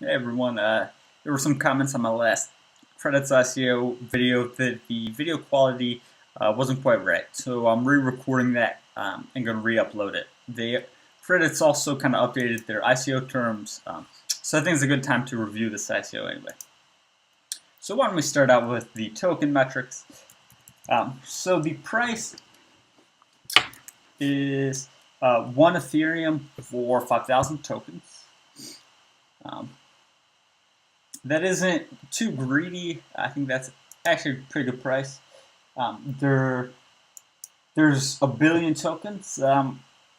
Hey everyone, there were some comments on my last credits ICO video that the video quality wasn't quite right, so I'm re-recording that and going to re-upload it. The credits also kind of updated their ICO terms, so I think it's a good time to review this ICO anyway. So why don't we start out with the token metrics. So the price is 1 Ethereum for 5,000 tokens. Um, That isn't too greedy. I think that's actually a pretty good price. There's a billion tokens.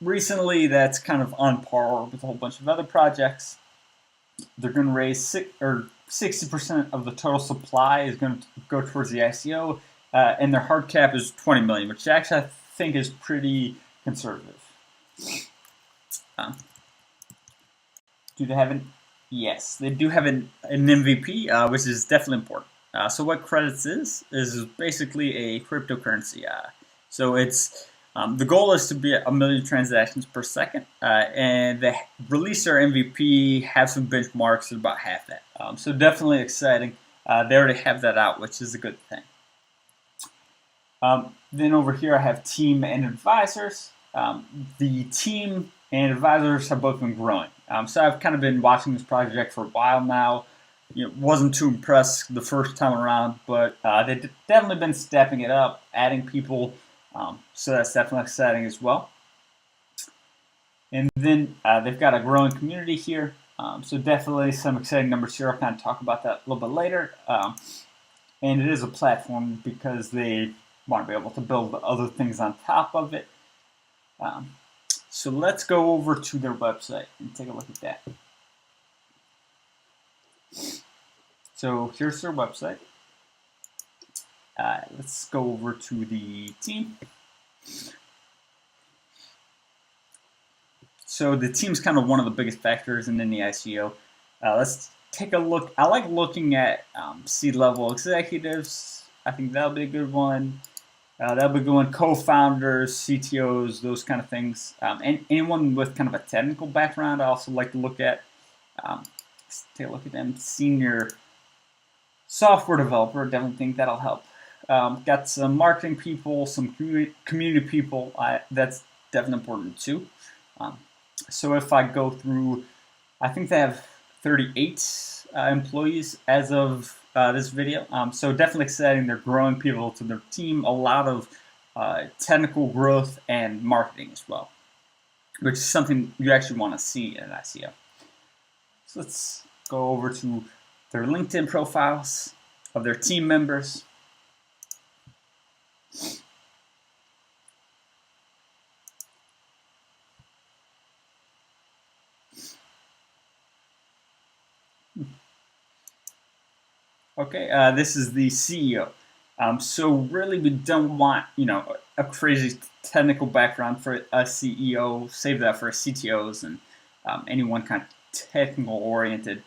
Recently, that's kind of on par with a whole bunch of other projects. They're going to raise 60% of the total supply is going to go towards the ICO, and their hard cap is 20 million, which actually I think is pretty conservative. Do they have an? Yes, they do have an MVP, which is definitely important. So what credits is basically a cryptocurrency. So it's the goal is to be 1 million transactions per second, and they released their MVP, have some benchmarks at about half that. So definitely exciting. They already have that out, which is a good thing. Then over here I have team and advisors. The team and advisors have both been growing. So I've kind of been watching this project for a while now. Wasn't too impressed the first time around, but they've definitely been stepping it up, adding people. So that's definitely exciting as well. And then they've got a growing community here. So definitely some exciting numbers here. I'll kind of talk about that a little bit later. And it is a platform because they want to be able to build other things on top of it. So let's go over to their website and take a look at that. So here's their website. Let's go over to the team. So the team's kind of one of the biggest factors in any ICO. Let's take a look. I like looking at C-level executives. I think that'll be a good one. That'll be going co-founders, CTOs, those kind of things. And anyone with kind of a technical background, I also like to look at. Let's take a look at them. Senior software developer, definitely think that'll help. Got some marketing people, some community people. That's definitely important too. So if I go through, I think they have 38 employees as of this video. So definitely exciting. They're growing people to their team. A lot of technical growth and marketing as well, which is something you actually want to see in an ICO. So let's go over to their LinkedIn profiles of their team members. Okay, this is the CEO. So really, we don't want a crazy technical background for a CEO. Save that for CTOs and anyone kind of technical oriented.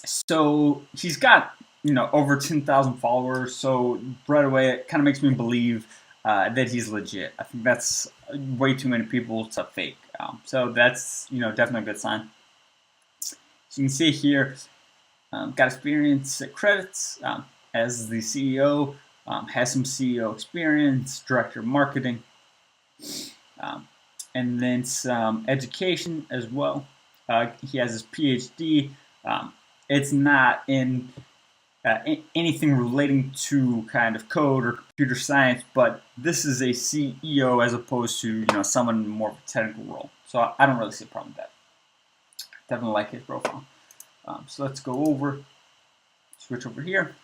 So he's got over 10,000 followers. So right away, it kind of makes me believe that he's legit. I think that's way too many people to fake. So that's definitely a good sign. So you can see here. Got experience at credits as the CEO, has some CEO experience, director of marketing, and then some education as well. He has his PhD. It's not in anything relating to kind of code or computer science, but this is a CEO as opposed to someone in more of a technical role. So I don't really see a problem with that. Definitely like his profile. So let's go over, switch over here.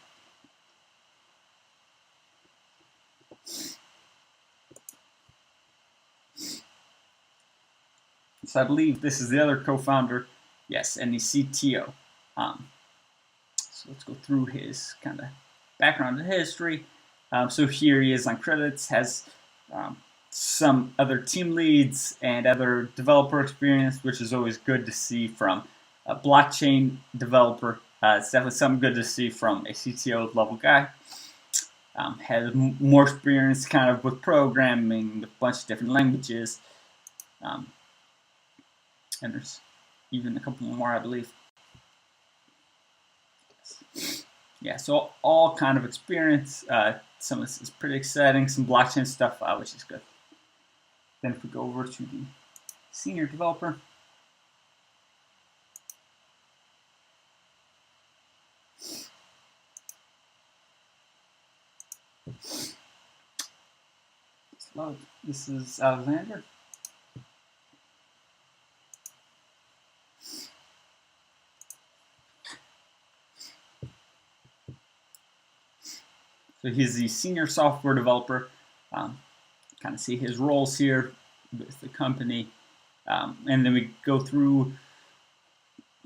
So I believe this is the other co-founder, yes, and the CTO. So let's go through his kind of background and history. So here he is on credits, has some other team leads and other developer experience, which is always good to see from a blockchain developer. It's definitely something good to see from a CTO level guy. Has more experience kind of with programming, a bunch of different languages. And there's even a couple more, I believe. Yeah, so all kind of experience. Some of this is pretty exciting, some blockchain stuff, which is good. Then if we go over to the senior developer, this is Alexander. So he's the senior software developer. Kind of see his roles here with the company. And then we go through,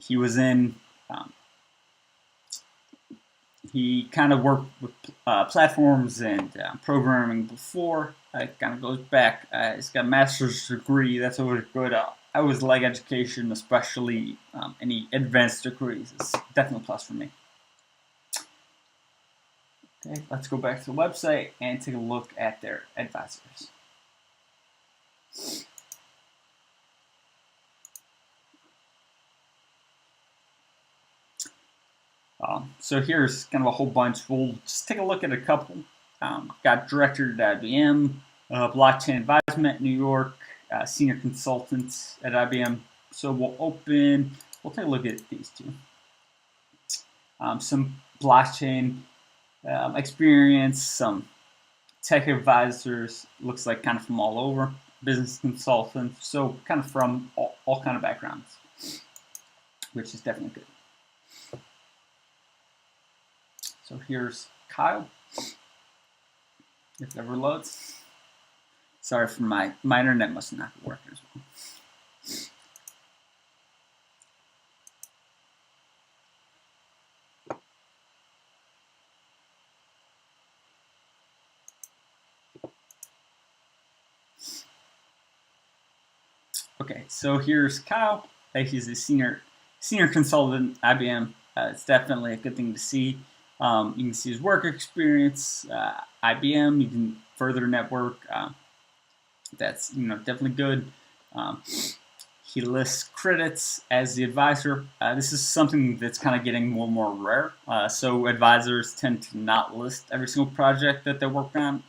he was in, he kind of worked with platforms and programming before. It kind of goes back. He's got a master's degree. That's always good. I always like education, especially any advanced degrees. It's definitely a plus for me. Okay, let's go back to the website and take a look at their advisors. So here's kind of a whole bunch. We'll just take a look at a couple. Got director at IBM, blockchain advisement, New York, senior consultants at IBM. So we'll take a look at these two. Some blockchain experience, some tech advisors, looks like kind of from all over, business consultants, so kind of from all kind of backgrounds, which is definitely good. So here's Kyle, if it ever loads. Sorry for my internet must not be working as well. Okay, so here's Kyle. He's a senior consultant at IBM. It's definitely a good thing to see. You can see his work experience, IBM. You can further network. That's definitely good. He lists credits as the advisor. This is something that's kind of getting more and more rare. So advisors tend to not list every single project that they work on.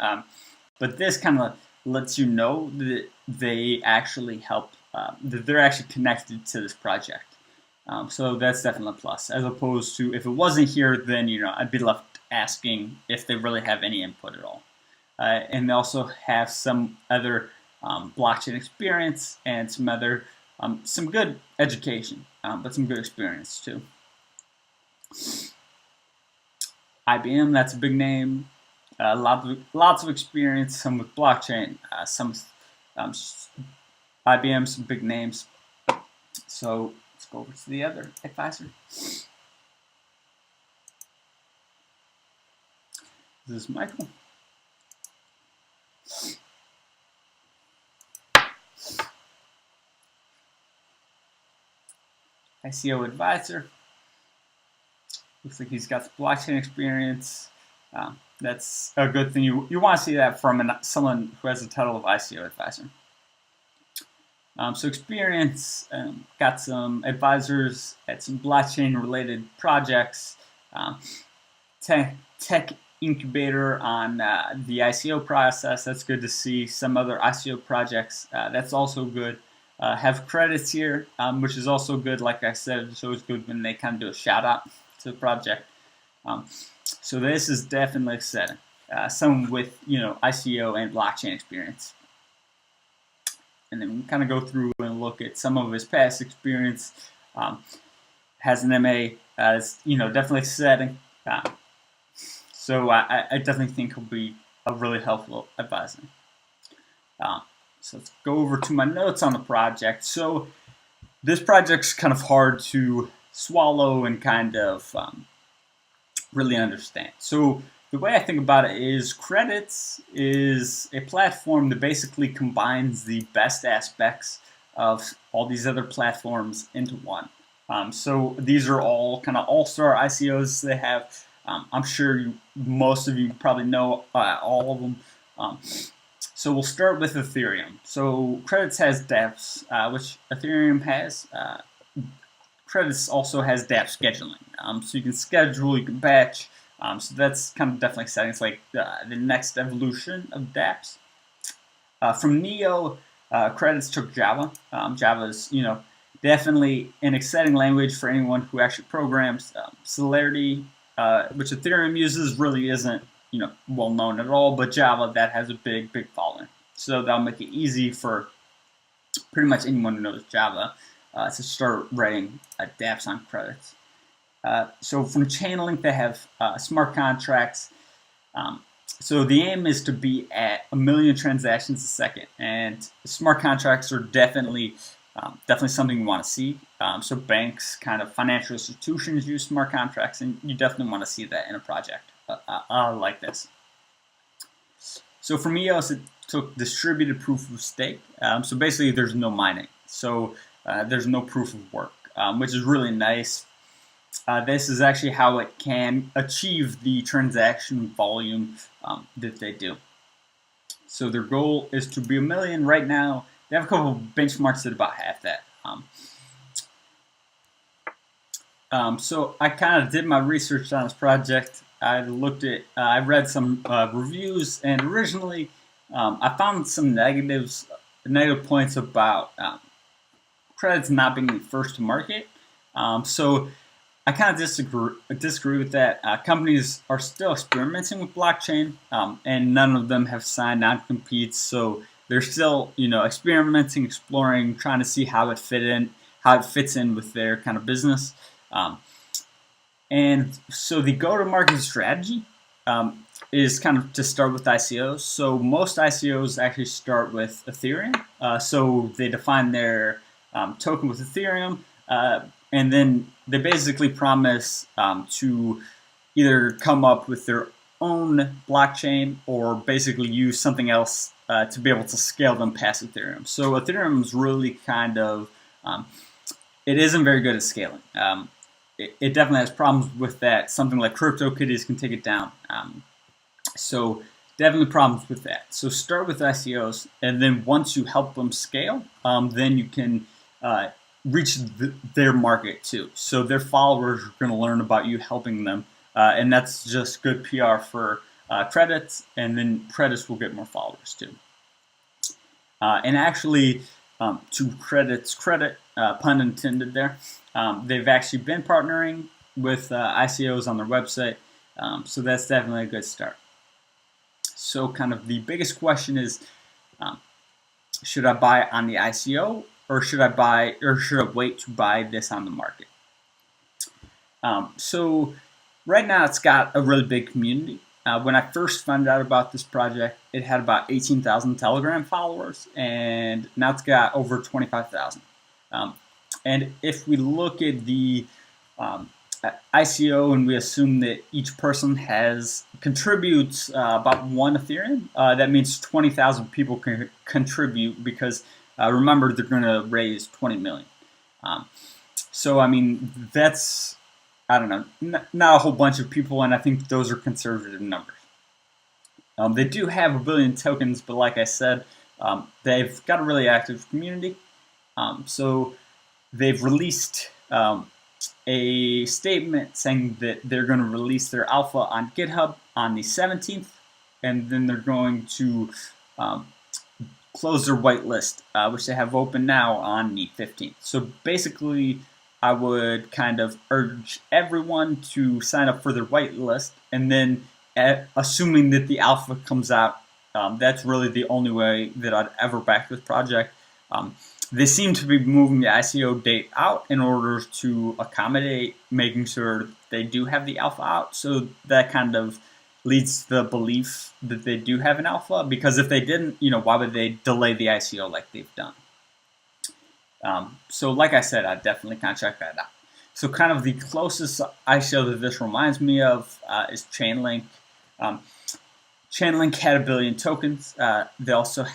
But this kind of lets you know that they actually help, that they're actually connected to this project. So that's definitely a plus, as opposed to if it wasn't here, then I'd be left asking if they really have any input at all. And they also have some other blockchain experience and some other some good education, but some good experience too. IBM, that's a big name. Lots of experience, some with blockchain, some IBM, some big names. So let's go over to the other advisor. This is Michael. ICO advisor. Looks like he's got the blockchain experience. That's a good thing. You want to see that from someone who has the title of ICO advisor. So experience, got some advisors at some blockchain-related projects. Tech incubator on the ICO process. That's good to see. Some other ICO projects. That's also good. Have credits here, which is also good. Like I said, it's always good when they kind of do a shout out to the project. So this is definitely exciting. Someone with ICO and blockchain experience. And then we kind of go through and look at some of his past experience. Has an MA, is definitely exciting. So I definitely think he'll be a really helpful advisor. So let's go over to my notes on the project. So this project's kind of hard to swallow and kind of really understand. So the way I think about it is Credits is a platform that basically combines the best aspects of all these other platforms into one. So these are all kind of all-star ICOs they have. I'm sure most of you probably know all of them. So we'll start with Ethereum. So Credits has devs, which Ethereum has. Credits also has dApp scheduling, so you can schedule, you can batch. So that's kind of definitely exciting. It's like the next evolution of dApps. From Neo, Credits took Java. Java is, definitely an exciting language for anyone who actually programs. Celerity, which Ethereum uses, really isn't, well known at all, but Java, that has a big following. So that'll make it easy for pretty much anyone who knows Java to start writing dApps on Credits. So from Chainlink, they have smart contracts. So the aim is to be at 1 million transactions a second, and smart contracts are definitely something you want to see. So banks, kind of financial institutions use smart contracts, and you definitely want to see that in a project like this. So for EOS, it took distributed proof of stake. So basically, there's no mining. So there's no proof of work, which is really nice. This is actually how it can achieve the transaction volume that they do. So their goal is to be 1 million right now. They have a couple of benchmarks at about half that. So I kind of did my research on this project. I looked at, I read some reviews, and originally I found some negative points about Credits not being the first to market. So I kind of disagree with that. Companies are still experimenting with blockchain, and none of them have signed non-competes. So they're still, experimenting, exploring, trying to see how it fits in with their kind of business. And so the go-to-market strategy is kind of to start with ICOs. So most ICOs actually start with Ethereum. So they define their token with Ethereum, and then they basically promise to either come up with their own blockchain or basically use something else to be able to scale them past Ethereum. So Ethereum is really kind of, it isn't very good at scaling. It definitely has problems with that. Something like CryptoKitties can take it down. So definitely problems with that. So start with ICOs, and then once you help them scale, then you can reach their market too. So their followers are going to learn about you helping them, and that's just good PR for Credits, and then Credits will get more followers too. And actually, to Credits' credit, pun intended there, they've actually been partnering with ICOs on their website, so that's definitely a good start. So kind of the biggest question is, should I buy on the ICO, or should I wait to buy this on the market? So right now it's got a really big community. When I first found out about this project, it had about 18,000 Telegram followers, and now it's got over 25,000. And if we look at the ICO and we assume that each person contributes about 1 Ethereum, that means 20,000 people can contribute, because remember, they're going to raise 20 million. So I mean, that's, I don't know, not a whole bunch of people, and I think those are conservative numbers. They do have 1 billion tokens, but like I said, they've got a really active community. So they've released a statement saying that they're going to release their alpha on GitHub on the 17th, and then they're going to close their whitelist, which they have open now, on the 15th. So basically, I would kind of urge everyone to sign up for their whitelist, and then assuming that the alpha comes out, that's really the only way that I'd ever back this project. They seem to be moving the ICO date out in order to accommodate making sure they do have the alpha out. So that kind of leads to the belief that they do have an alpha, because if they didn't, why would they delay the ICO like they've done? So like I said, I'd definitely kind of check that out. So kind of the closest ICO that this reminds me of is Chainlink. Chainlink had 1 billion tokens. They also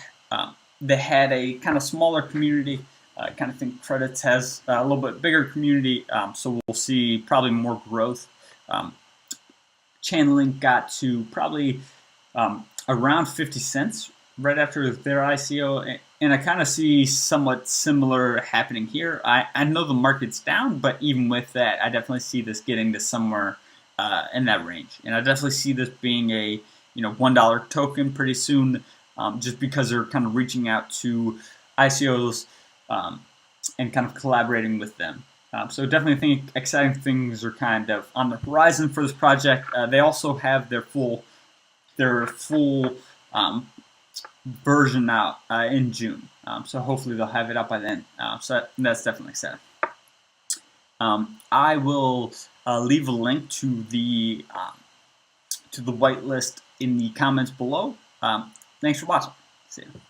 they had a kind of smaller community. I kind of think Credits has a little bit bigger community, so we'll see probably more growth. Chainlink got to probably around 50 cents right after their ICO, And I kind of see somewhat similar happening here. I know the market's down, but even with that, I definitely see this getting to somewhere in that range. And I definitely see this being a $1 token pretty soon, just because they're kind of reaching out to ICOs and kind of collaborating with them. So definitely think exciting things are kind of on the horizon for this project. They also have their full version out in June. So hopefully they'll have it out by then. So that's definitely exciting. I will leave a link to the whitelist in the comments below. Thanks for watching. See you.